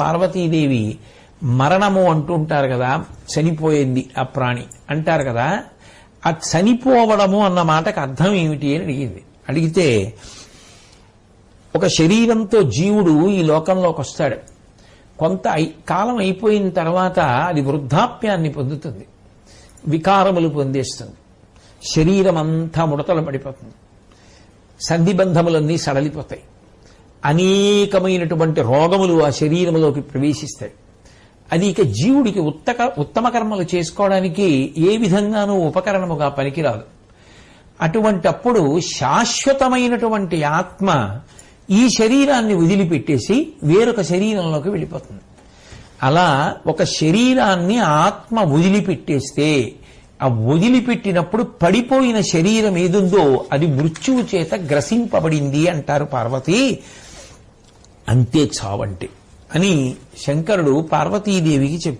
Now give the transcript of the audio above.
పార్వతీదేవి మరణము అంటుంటారు కదా, చనిపోయింది ఆ ప్రాణి అంటారు కదా, ఆ చనిపోవడము అన్న మాటకు అర్థం ఏమిటి అని అడిగింది. అడిగితే ఒక శరీరంతో జీవుడు ఈ లోకంలోకి వస్తాడు. కొంత కాలం అయిపోయిన తర్వాత అది వృద్ధాప్యాన్ని పొందుతుంది, వికారములు పొందేస్తుంది, శరీరం అంతా ముడతలు పడిపోతుంది, సంధిబంధములన్నీ సడలిపోతాయి, అనేకమైనటువంటి రోగములు ఆ శరీరంలోకి ప్రవేశిస్తాయి. అది ఇక జీవుడికి ఉత్తమ కర్మలు చేసుకోవడానికి ఏ విధంగానూ ఉపకరణముగా పనికిరాదు. అటువంటప్పుడు శాశ్వతమైనటువంటి ఆత్మ ఈ శరీరాన్ని వదిలిపెట్టేసి వేరొక శరీరంలోకి వెళ్ళిపోతుంది. అలా ఒక శరీరాన్ని ఆత్మ వదిలిపెట్టేస్తే ఆ వదిలిపెట్టినప్పుడు పడిపోయిన శరీరం ఏదుందో అది మృత్యువు చేత గ్రసింపబడింది అంటారు పార్వతి. అంతే చావంటే అని శంకరుడు పార్వతీదేవికి చెప్పాడు.